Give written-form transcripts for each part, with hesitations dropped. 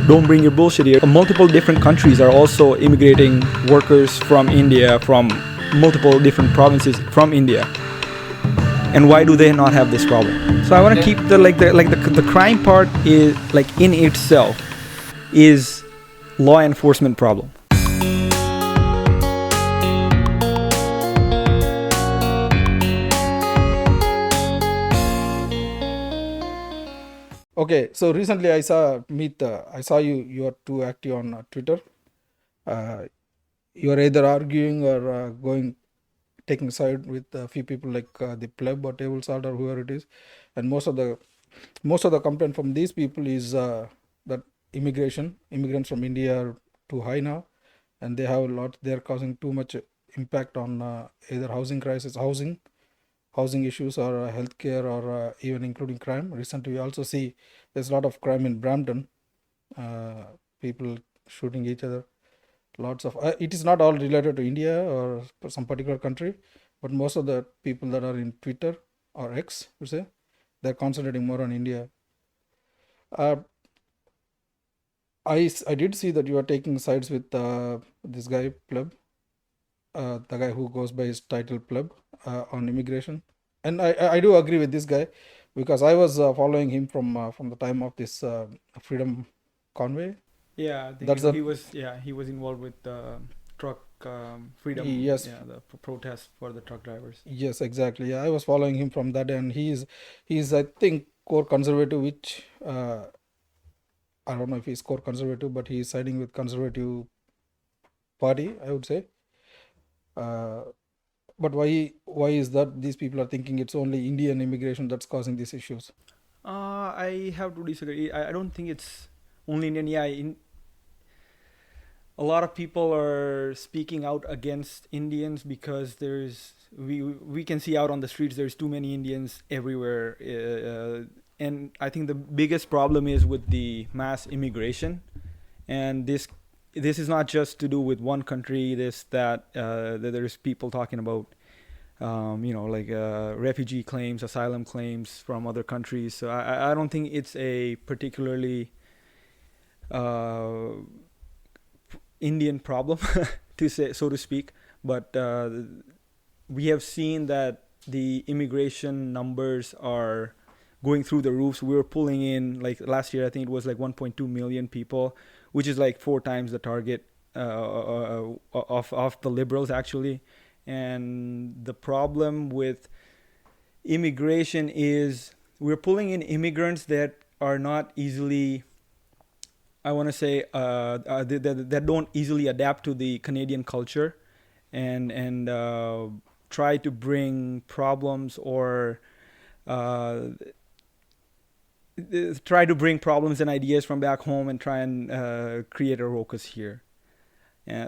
don't bring your bullshit here. Multiple different countries are also immigrating workers from India, from multiple different provinces from India. And why do they not have this problem? So I want to keep the crime part is like in itself is law enforcement problem. Okay, so recently I saw you are too active on Twitter. You are either arguing or taking side with a few people like the pleb or table salt or whoever it is, and most of the complaint from these people is that immigrants from India are too high now, and they are causing too much impact on either housing issues or healthcare or even including crime. Recently we also see there's a lot of crime in Brampton, people shooting each other. Lots of it is not all related to India or some particular country, but most of the people that are in Twitter or X, we say, they're concentrating more on India. uh, I did see that you are taking sides with this guy pleb, the guy who goes by his title pleb, on immigration. And I do agree with this guy, because I was following him from the time of this freedom convoy. Yeah, I think That's the he was involved with the truck freedom. Yes, Yeah, the protest for the truck drivers. yes, exactly. Yeah, I was following him from that, and he's I think core conservative, which I don't know if he's core conservative, but he's siding with conservative party, I would say. Uh, but why is that these people are thinking it's only Indian immigration that's causing these issues? I have to disagree. I don't think it's only Indian. Yeah, a lot of people are speaking out against Indians because we can see out on the streets there's too many Indians everywhere, and I think the biggest problem is with the mass immigration, and this is not just to do with one country. That there's people talking about like refugee claims, asylum claims from other countries. So I don't think it's a particularly uh, Indian problem, to say so to speak. But we have seen that the immigration numbers are going through the roofs. We were pulling in, like last year, I think it was like 1.2 million people, which is like 4 times the target of the liberals actually. And the problem with immigration is we're pulling in immigrants that are not easily, I want to say, that don't easily adapt to the Canadian culture, and try to bring problems or uh, try to bring problems and ideas from back home and try and create a ruckus here.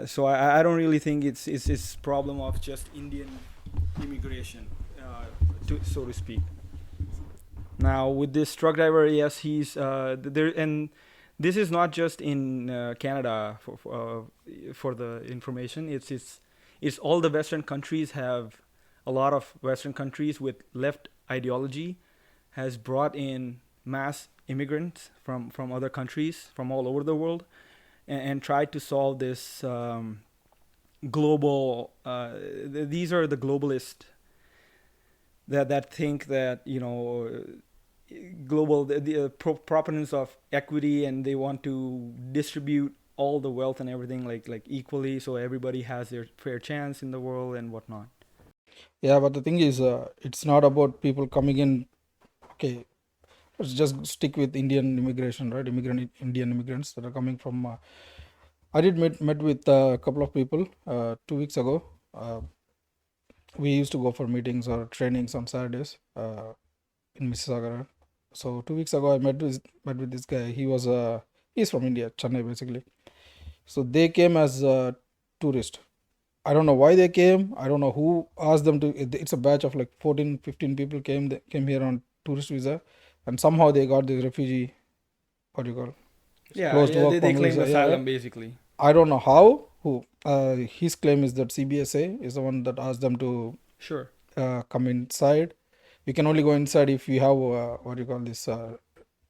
So I don't really think it's problem of just Indian immigration, so to speak. Now with this truck driver, yes, he's there, and this is not just in Canada. For the information, it's all the Western countries have, a lot of Western countries with left ideology has brought in mass immigrants from other countries from all over the world, and tried to solve this global. These are the globalists that think that global the proponents of equity, and they want to distribute all the wealth and everything like equally, so everybody has their fair chance in the world and whatnot. Yeah, but the thing is, it's not about people coming in. Okay, let's just stick with Indian immigration, right? Indian immigrants that are coming from. I did met with a couple of people 2 weeks ago. We used to go for meetings or trainings on Saturdays in Mississauga. So 2 weeks ago, I met with this guy. He's from India, Chennai, basically. So they came as tourists. I don't know why they came. I don't know who asked them to. It's a batch of like 14, 15 people came here on tourist visa, and somehow they got this refugee, what do you call, Yeah, closed yeah, work they permit claim visa. Yeah, asylum basically. I don't know how. Who? His claim is that CBSA is the one that asked them to Sure. come inside. You can only go inside if you have what do you call this?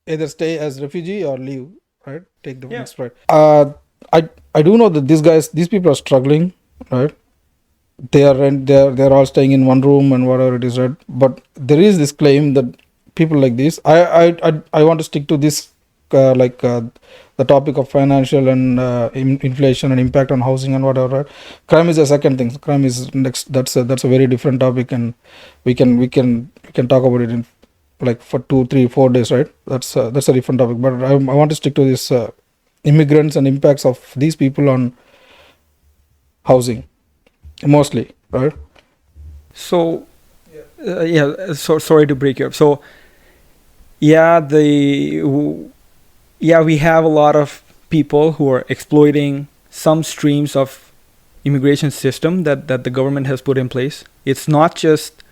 Either stay as refugee or leave right? Take the Yeah. next slide. I do know that these people are struggling, right? They're all staying in one room and whatever it is, right? But there is this claim that people like this. I want to stick to this, the topic of financial and inflation and impact on housing and whatever. Right? Crime is a second thing. Crime is next. That's a very different topic, and we can talk about it in like for 2 3 4 days, right? That's a different topic. But I want to stick to this immigrants and impacts of these people on housing mostly, right? So, so sorry to break you up. So, yeah, we have a lot of people who are exploiting some streams of immigration system that the government has put in place. It's not just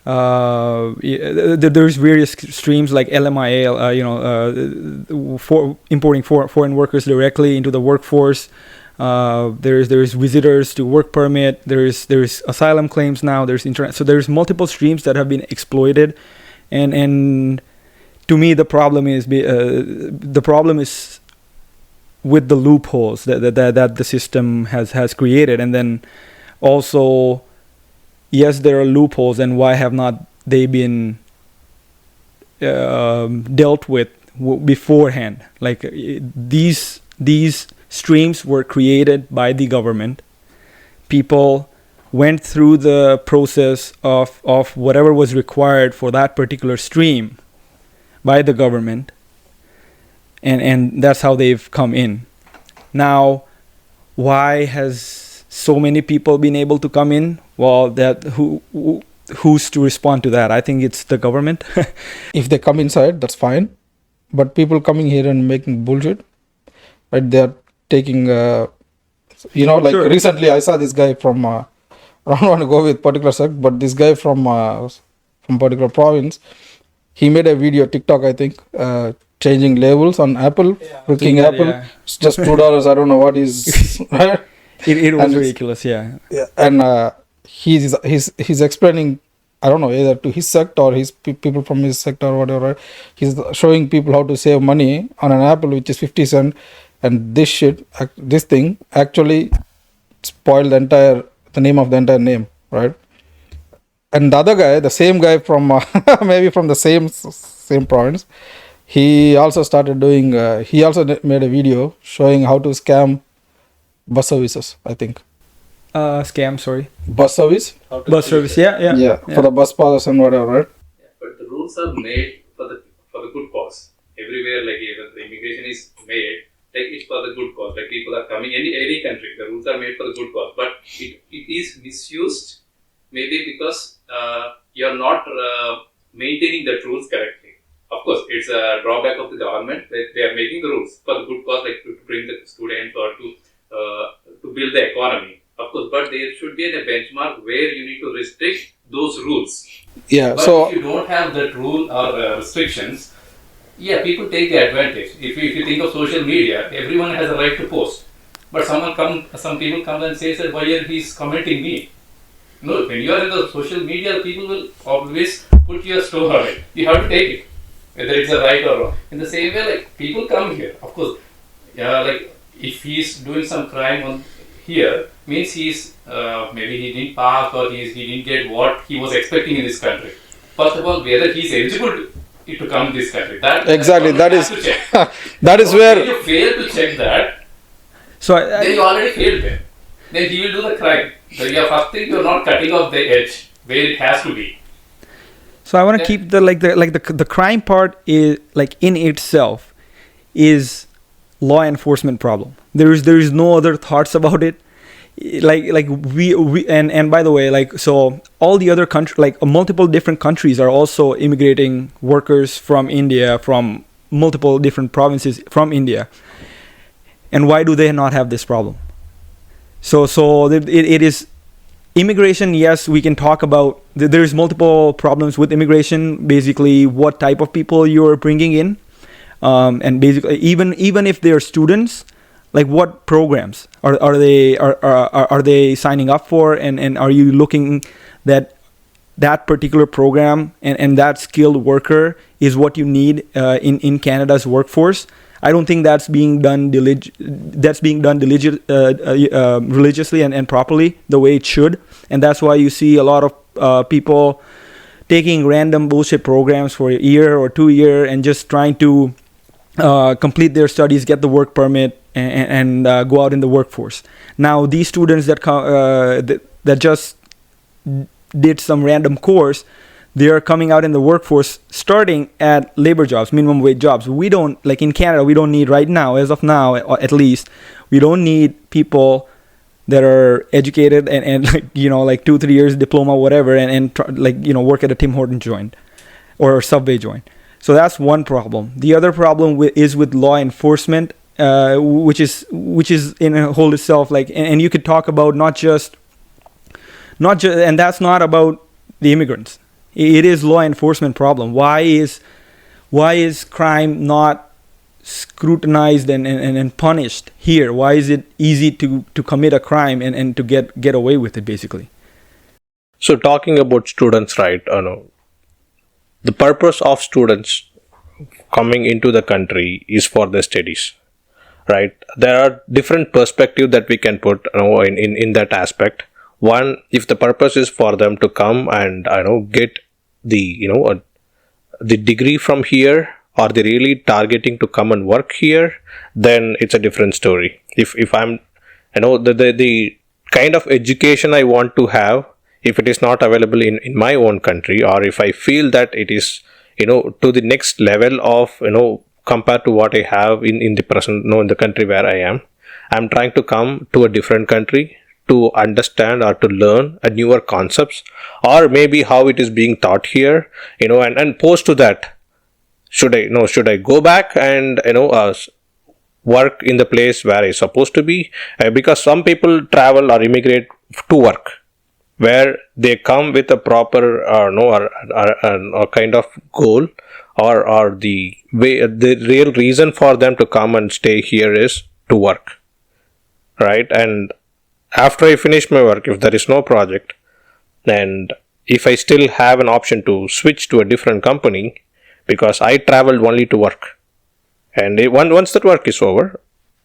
there's various streams like LMIA, for importing foreign workers directly into the workforce. There's visitors to work permit. There's asylum claims now. There's internet. So there's multiple streams that have been exploited, and to me the problem is with the loopholes that the system has created, and then also, yes, there are loopholes, and why have not they been dealt with beforehand? Like these streams were created by the government. People went through the process of whatever was required for that particular stream by the government, and that's how they've come in. Now, why has so many people been able to come in? Well, who's to respond to that? I think it's the government. If they come inside, that's fine. But people coming here and making bullshit, right? They're taking, Sure. recently I saw this guy from, I don't want to go with particular sect, but this guy from particular province, he made a video, TikTok, I think, changing labels on Apple, freaking Apple. Yeah. It's just $2. I don't know what is, right? It was And ridiculous, yeah. And he's explaining, I don't know, either to his sect or his people from his sect or whatever, right? He's showing people how to save money on an apple which is 50 cents, and this thing actually spoiled the name of the entire name, right? And the other guy, the same guy from maybe from the same province, he also started doing, he also made a video showing how to scam bus services, I think. Scam, sorry. Bus service? Bus service, yeah. For the bus passes and whatever, right? But the rules are made for the good cause. Everywhere, like even the immigration is made, like it's for the good cause. Like people are coming any country, the rules are made for the good cause. But it is misused, maybe because you're not maintaining the rules correctly. Of course, it's a drawback of the government that they are making the rules for the good cause, like to bring the students or to build the economy. Of course, but there should be a benchmark where you need to restrict those rules. Yeah. But So if you don't have that rule or restrictions, yeah, people take the advantage. If you think of social media, everyone has a right to post. But some people come and say that why are he's commenting me? No, when you are in the social media, people will always put your store on it. You have to take it, whether it's a right or wrong. In the same way, like people come here, of course, like if he's doing some crime on here, means he's maybe he didn't pass or he didn't get what he was expecting in this country. First of all, whether he's eligible to come to this country. exactly, that is to check. that is So where when you fail to check that, So then you already failed him. Then he will do the crime. So first thing, you're not cutting off the edge where it has to be. So I want to keep the crime part is like in itself is law enforcement problem. There is no other thoughts about it. Like we and by the way, like, so all the other countries, like multiple different countries are also immigrating workers from India, from multiple different provinces from India. And why do they not have this problem? So it is immigration. Yes, we can talk about there's multiple problems with immigration. Basically, what type of people you're bringing in, and basically even if they're students, like what programs are they signing up for, and are you looking that particular program and that skilled worker is what you need in Canada's workforce? I don't think that's being done religiously and properly the way it should. And that's why you see a lot of people taking random bullshit programs for a year or 2 year and just trying to complete their studies, get the work permit, and go out in the workforce. Now, these students that just did some random course, they are coming out in the workforce starting at labor jobs, minimum wage jobs. We don't, like in Canada, we don't need right now, as of now at least, we don't need people that are educated and like, you know, like 2-3 years diploma, whatever, and like, you know, work at a Tim Horton joint or Subway joint. So that's one problem. The other problem is with law enforcement, which is in a whole itself, like, and you could talk about not just, and that's not about the immigrants. It is law enforcement problem. Why is crime not scrutinized and punished here? Why is it easy to commit a crime and to get away with it, basically? So talking about students, right? The purpose of students coming into the country is for their studies, right? There are different perspectives that we can put in that aspect. One, if the purpose is for them to come and get the the degree from here, or they're really targeting to come and work here, then it's a different story. If I'm the kind of education I want to have, if it is not available in my own country, or if I feel that it is to the next level of compared to what I have in the present in the country where I'm trying to come to a different country to understand or to learn a newer concepts, or maybe how it is being taught here, and post to that, should I go back and work in the place where I'm supposed to be? Because some people travel or immigrate to work, where they come with a proper or kind of goal, or the real reason for them to come and stay here is to work, right? And after I finish my work, if there is no project, and if I still have an option to switch to a different company, because I traveled only to work, and once that work is over,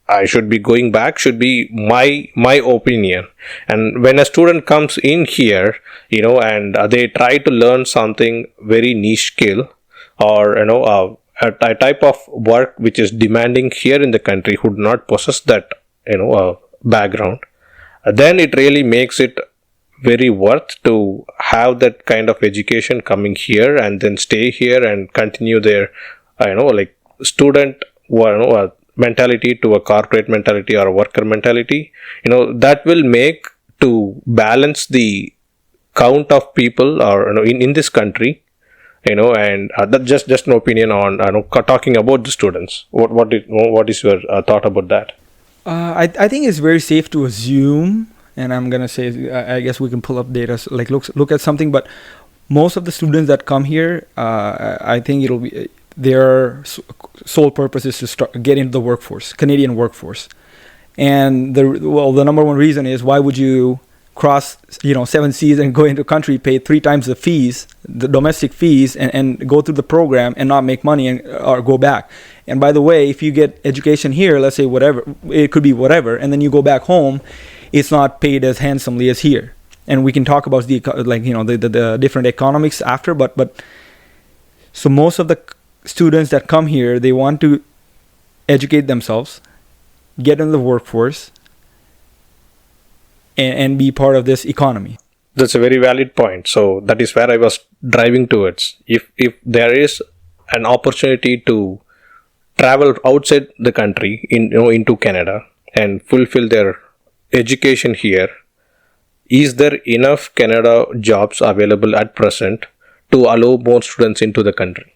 I should be going back, should be my opinion. And when a student comes in here, and they try to learn something very niche skill, or a type of work which is demanding here in the country, who do not possess that background, then it really makes it very worth to have that kind of education coming here and then stay here and continue their like student mentality to a corporate mentality or a worker mentality. That will make to balance the count of people or in this country, and that's just an opinion on talking about the students. What is your thought about that? I think it's very safe to assume, and I'm gonna say, I guess we can pull up data, like look at something, but most of the students that come here, I think it'll be their sole purpose is to get into the workforce, Canadian workforce, and the number one reason is, why would you cross 7 seas and go into a country, pay 3 times the fees, the domestic fees, and go through the program and not make money or go back? And by the way, if you get education here, let's say whatever, it could be whatever, and then you go back home, it's not paid as handsomely as here. And we can talk about the different economics after, but so most of the students that come here, they want to educate themselves, get in the workforce, and be part of this economy. That's a very valid point. So that is where I was driving towards. If there is an opportunity to travel outside the country into Canada and fulfill their education here, is there enough Canada jobs available at present to allow more students into the country?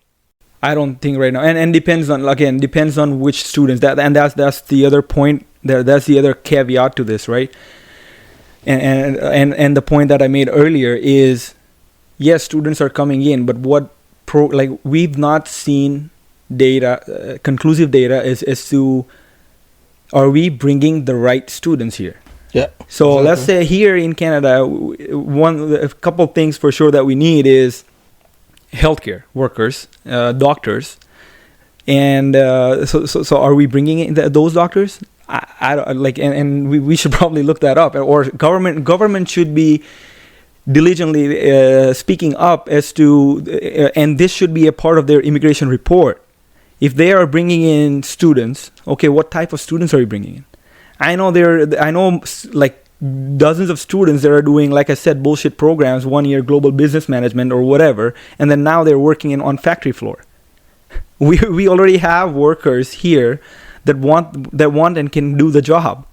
I don't think right now, and depends on which students. That's the other point there. That's the other caveat to this, right? And the point that I made earlier is, yes, students are coming in, but we've not seen data, conclusive data as to, are we bringing the right students here? Yeah. So exactly. Let's say here in Canada, a couple of things for sure that we need is healthcare workers, doctors, And so are we bringing in those doctors? I don't, like, and we should probably look that up, or government should be diligently speaking up as to, and this should be a part of their immigration report. If they are bringing in students, okay, what type of students are you bringing in? I know like dozens of students that are doing, like I said, bullshit programs, 1 year global business management or whatever, and then now they're working on factory floor. We already have workers here that want and can do the job.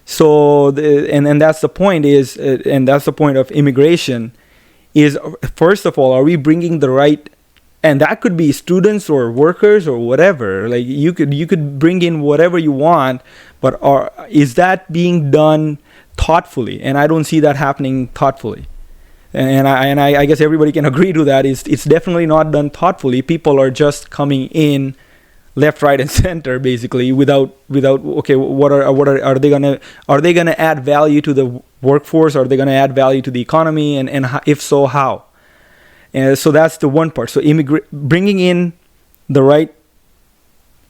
So and that's the point is, and that's the point of immigration, is first of all, are we bringing the right? And that could be students or workers or whatever. Like you could bring in whatever you want, but is that being done thoughtfully? And I don't see that happening thoughtfully. And I guess everybody can agree to that. It's definitely not done thoughtfully. People are just coming in left, right, and center, basically, without okay, are they gonna add value to the workforce? Are they gonna add value to the economy? And if so, how? And so that's the one part. So bringing in the right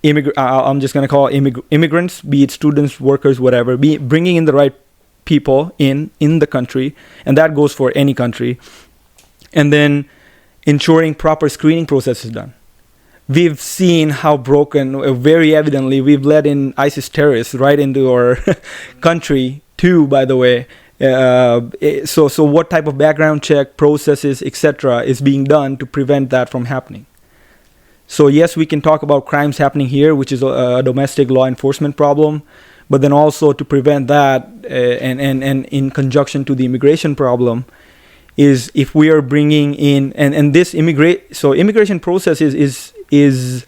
I'm just gonna call immigrants, be it students, workers, whatever, bringing in the right people in the country, and that goes for any country, and then ensuring proper screening process is done. We've seen how broken, very evidently, we've let in ISIS terrorists right into our country too, by the way. So what type of background check processes, etc., is being done to prevent that from happening? So yes, we can talk about crimes happening here, which is a domestic law enforcement problem, but then also to prevent that, and in conjunction to the immigration problem, is if we are bringing in and this immigration process is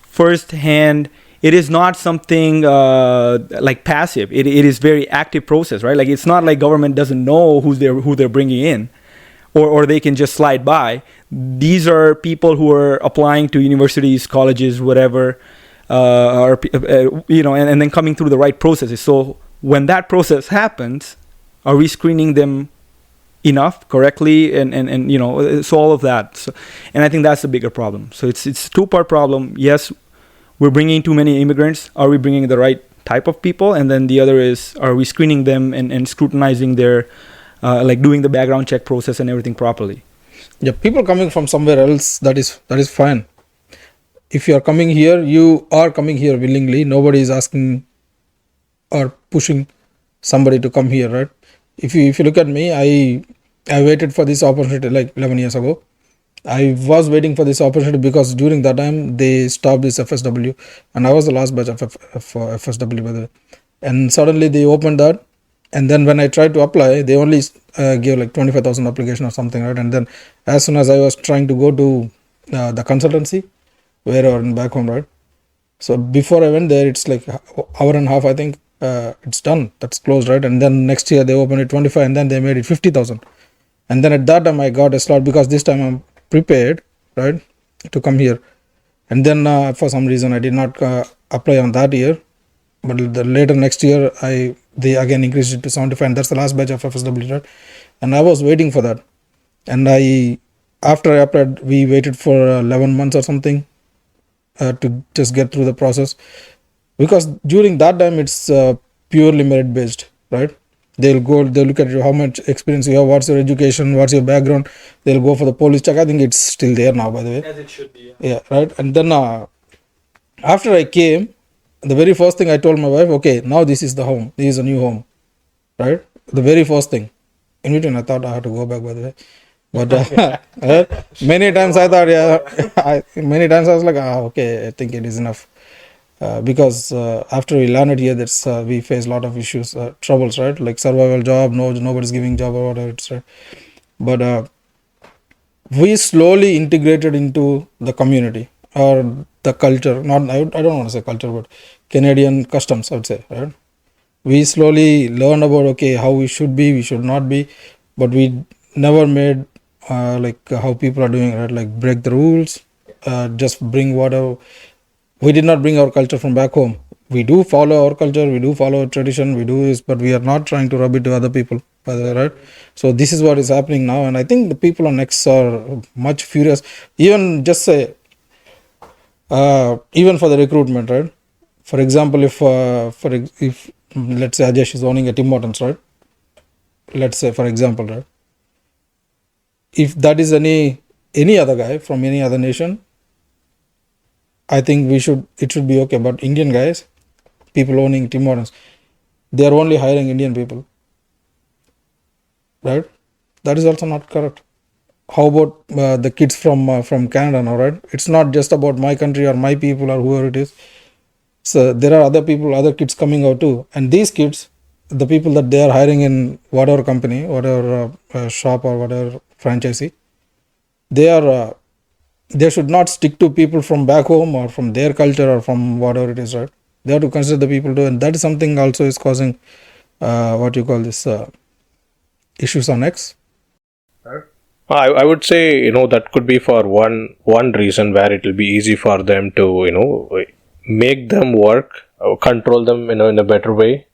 first hand. It is not something like passive. It is very active process, right? Like it's not like government doesn't know who they're bringing in, or they can just slide by. These are people who are applying to universities, colleges, whatever, and then coming through the right processes. So when that process happens, are we screening them enough, correctly, and so all of that. So, and I think that's the bigger problem. So it's a two-part problem. Yes, we're bringing too many immigrants. Are we bringing the right type of people? And then the other is, are we screening them and scrutinizing their, like doing the background check process and everything properly? Yeah, people coming from somewhere else, that is fine. If you are coming here, you are coming here willingly. Nobody is asking or pushing somebody to come here, right? If you look at me, I waited for this opportunity like 11 years ago. I was waiting for this opportunity because during that time they stopped this FSW, and I was the last batch of FSW, by the way. And suddenly they opened that, and then when I tried to apply, they only gave like 25,000 application or something, right? And then as soon as I was trying to go to the consultancy, wherever back home, right? So before I went there, it's like hour and a half, I think. It's done, that's closed, right? And then next year they opened it 25, and then they made it 50,000. And then at that time I got a slot because this time I'm prepared, right, to come here. And then for some reason I did not apply on that year, but the later next year they again increased it to 75, and that's the last batch of FSW, right? And I was waiting for that, and after I applied, we waited for 11 months or something to just get through the process. Because during that time it's purely merit based, right? They'll look at you, how much experience you have, what's your education, what's your background. They'll go for the police check. I think it's still there now, by the way. As it should be. Yeah, right. And then after I came, the very first thing I told my wife, okay, now this is the home. This is a new home, right? The very first thing. In between, I thought I had to go back, by the way. But many times I thought, many times I was like, okay, I think it is enough. Because after we landed here, that's we face a lot of issues, troubles, right? Like survival job, nobody's giving job or whatever it's, right? But we slowly integrated into the community or the culture. Not I don't want to say culture, but Canadian customs, I would say, right? We slowly learned about how we should be, we should not be, but we never made like how people are doing, right? Like break the rules, just bring whatever. We did not bring our culture from back home. We do follow our culture, we do follow our tradition, we do this, but we are not trying to rub it to other people, right? So this is what is happening now, and I think the people on X are much furious. Even just say, even for the recruitment, right? For example, if let's say Ajesh is owning a Tim Hortons, right? Let's say, for example, right? If that is any other guy from any other nation, I think it should be okay. But Indian guys, people owning Tim Hortons, they are only hiring Indian people, right? That is also not correct. How about the kids from Canada now, right? It's not just about my country or my people or whoever it is. So there are other people, other kids coming out too, and these kids, the people that they are hiring in whatever company, whatever shop or whatever franchisee, they should not stick to people from back home or from their culture or from whatever it is, right? They have to consider the people too, and that is something also is causing what you call this issues on X. I would say, that could be for one reason where it will be easy for them to, make them work, control them, in a better way.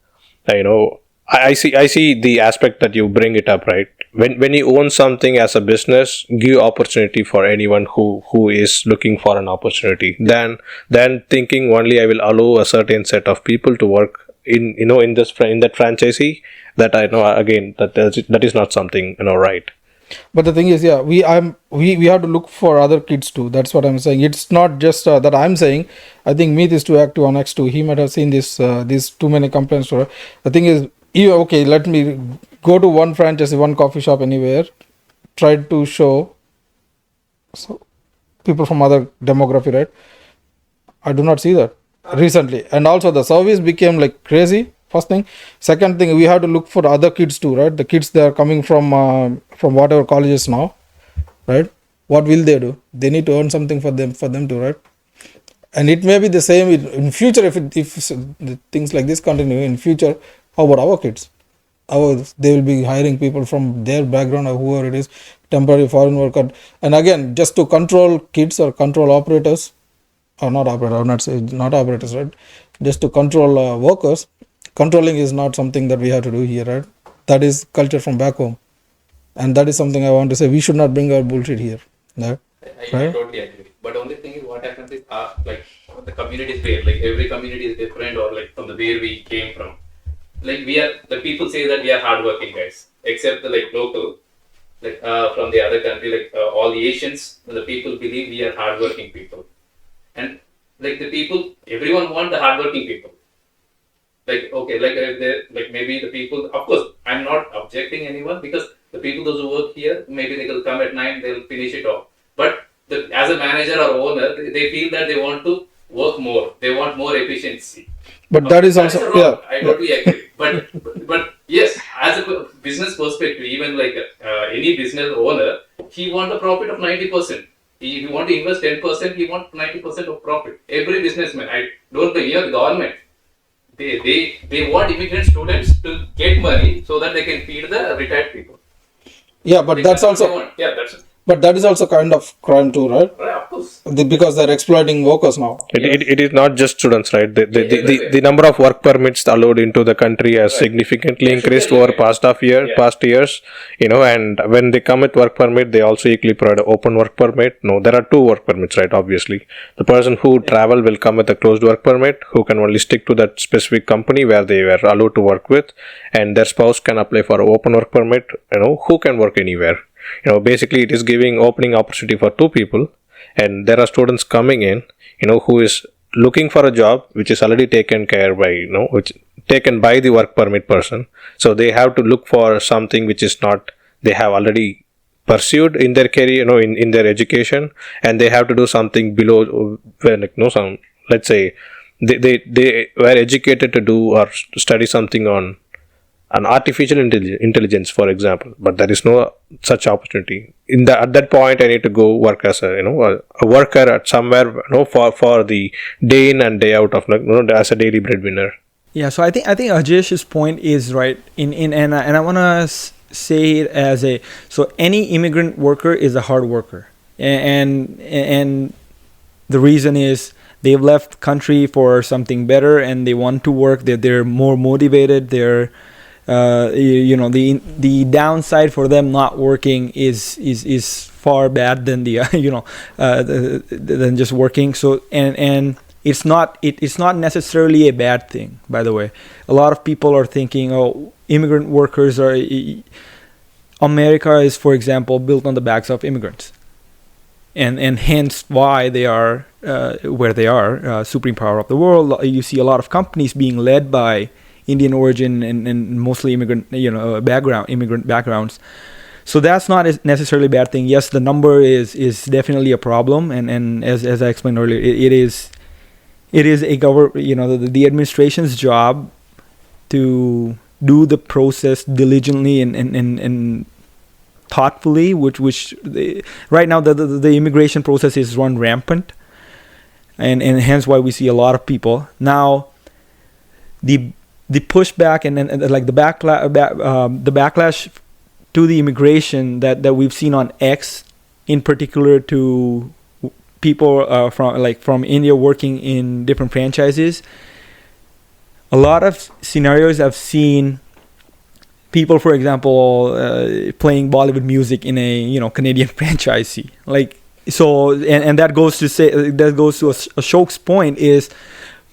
I see the aspect that you bring it up, right? When you own something as a business, give opportunity for anyone who is looking for an opportunity. Then thinking only I will allow a certain set of people to work in that franchisee, that I know again that is not something right. But the thing is, yeah, we have to look for other kids too. That's what I'm saying. It's not just that I'm saying. I think Meet is too active on X2. He might have seen these too many complaints. The thing is, okay, let me go to one franchise, one coffee shop anywhere, try to show people from other demography, right? I do not see that recently. And also the service became like crazy. First thing. Second thing, we have to look for other kids too, right? The kids, they are coming from whatever colleges now, right? What will they do? They need to earn something for them too, right? And it may be the same in future if things like this continue in future. How about our kids? They will be hiring people from their background or whoever it is, temporary foreign worker. And again, just to control kids or control operators, or not operators, I would not say not operators, right? Just to control workers. Controlling is not something that we have to do here, right? That is culture from back home. And that is something I want to say. We should not bring our bullshit here. Right? I totally agree. But only thing is what happens is like the community is there. Like every community is different, or like from the where we came from. Like the people say that we are hardworking guys, except the like local, like from the other country, like all the Asians, the people believe we are hardworking people. And like the people, everyone want the hardworking people. Like, okay, like if they, like maybe the people, of course, I'm not objecting anyone, because the people those who work here, maybe they will come at 9, they'll finish it off. But as a manager or owner, they feel that they want to work more, they want more efficiency. But that is also, yeah. I totally agree. But yes, as a business perspective, even like any business owner, he wants a profit of 90%. He want to invest 10%, he wants 90% of profit. Every businessman, I don't blame the government. They want immigrant students to get money so that they can feed the retired people. Yeah, but that's also, but that is also kind of crime too, right? Right, of course. Because they're exploiting workers now. It is not just students, right? The number of work permits allowed into the country has significantly increased over past years, and when they come with work permit, they also equally provide an open work permit. No, there are 2 work permits, right? Obviously, the person who travel will come with a closed work permit, who can only stick to that specific company where they were allowed to work with, and their spouse can apply for an open work permit, who can work anywhere. Basically it is giving opening opportunity for 2 people, and there are students coming in, who is looking for a job which is already taken care by, which taken by the work permit person. So they have to look for something which is not, they have already pursued in their career, in their education, and they have to do something below, some, let's say they were educated to do or study something on an artificial intelligence, for example, but there is no such opportunity. At that point, I need to go work as a worker at somewhere, for the day in and day out of, as a daily breadwinner. Yeah, so I think Ajesh's point is right. And I want to say it as so any immigrant worker is a hard worker, and the reason is they've left country for something better and they want to work. They're more motivated. They're the downside for them not working is far bad than the than just working. So and it's not necessarily a bad thing, by the way. A lot of people are thinking, oh, immigrant workers are America is, for example, built on the backs of immigrants, and hence why they are where they are, supreme power of the world. You see a lot of companies being led by Indian origin and mostly immigrant backgrounds. So that's not necessarily a bad thing. Yes, the number is definitely a problem, and as I explained earlier, it is a the administration's job to do the process diligently and thoughtfully, right now the immigration process is run rampant, and hence why we see a lot of people now. The pushback and like the backlash to the immigration that we've seen on X, in particular to people from India working in different franchises. A lot of scenarios I've seen people, for example, playing Bollywood music in a Canadian franchisee. Like, so, and that goes to Ashok's point is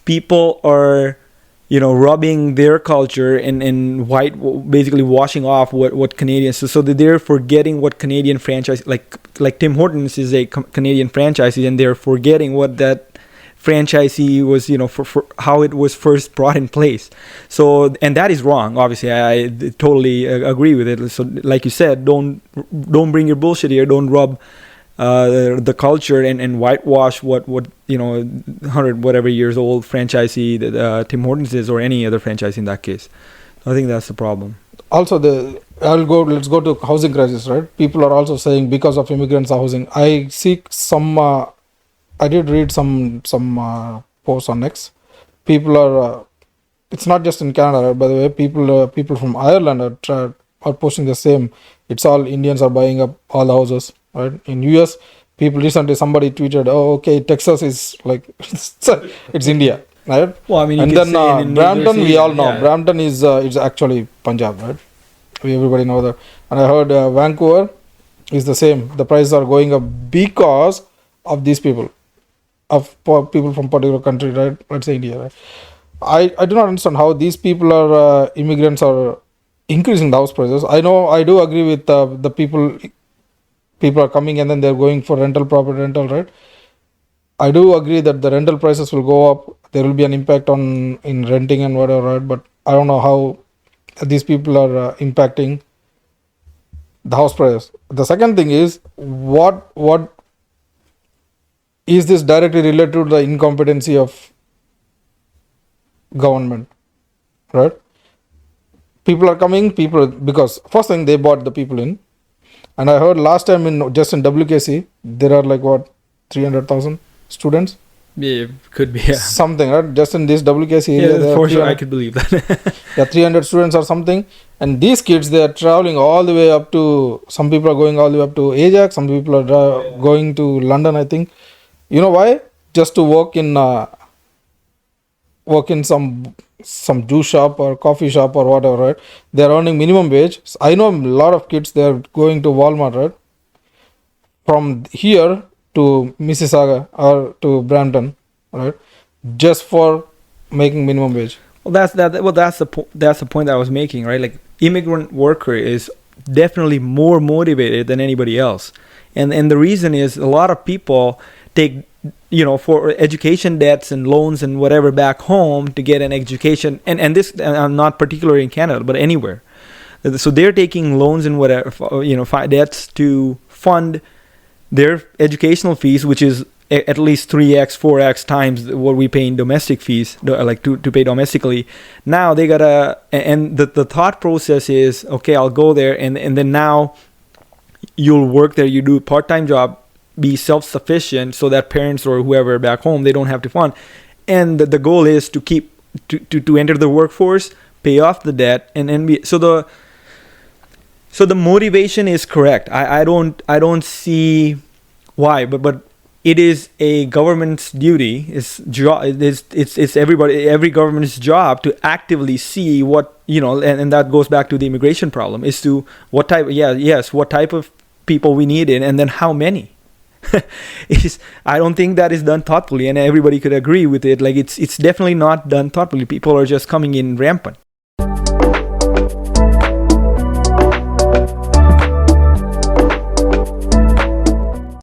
people are rubbing their culture and basically washing off what Canadians. So they're forgetting what Canadian franchise, like Tim Hortons is a Canadian franchisee, and they're forgetting what that franchisee was, for how it was first brought in place. So, and that is wrong. Obviously, I totally agree with it. So, like you said, don't bring your bullshit here. Don't rub the culture and whitewash what 100 whatever years old franchisee that Tim Hortons is, or any other franchise in that case. I think that's the problem. Also, let's go to housing crisis, right? People are also saying because of immigrants housing. I see some. I did read some posts on X. People are. It's not just in Canada, right? By the way. People from Ireland are posting the same. It's all Indians are buying up all the houses, right? In US, somebody tweeted, "Oh, okay, Texas is like it's India." Right? Well, I mean, and then Brampton, we all know. Yeah. Brampton is actually Punjab, right? Everybody know that. And I heard Vancouver is the same. The prices are going up because of these people, people from particular country, right? Let's say India, right? I do not understand how these people are immigrants are increasing the house prices. I do agree with the people are coming and then they're going for property rental, right? I do agree that the rental prices will go up. There will be an impact in renting and whatever, right? But I don't know how these people are impacting the house prices. The second thing is what is this directly related to the incompetency of government, right? People are coming, because first thing they bought the people in, and I heard last time in WKC there are 300,000 students. Yeah, could be. Yeah. Something, right? Just in this WKC area. Yeah, for sure, I could believe that. Yeah, 300 students or something. And these kids, they are traveling all the way up to, some people are going all the way up to Ajax, some people are going to London, I think. You know why? Just to work in some juice shop or coffee shop or whatever, right? They are earning minimum wage. I know a lot of kids, they are going to Walmart, right? From here to Mississauga or to Brampton, right? Just for making minimum wage. Well, that's the point that I was making, right? Like, immigrant worker is definitely more motivated than anybody else, and the reason is a lot of people take for education debts and loans and whatever back home to get an education, and this I'm not particularly in Canada but anywhere. So they're taking loans and whatever debts to fund their educational fees, which is at least 3x 4x times what we pay in domestic fees, like to pay domestically. Now they gotta, and the thought process is, okay, I'll go there and then now you'll work there, you do a part-time job, be self-sufficient so that parents or whoever back home, they don't have to fund. And the goal is to keep to enter the workforce, pay off the debt, and be so the motivation is correct. I don't see why, but it is a government's duty. It's every government's job to actively see what and that goes back to the immigration problem, is to what type of people we needed, and then how many? I don't think that is done thoughtfully, and everybody could agree with it. Like it's definitely not done thoughtfully. People are just coming in rampant.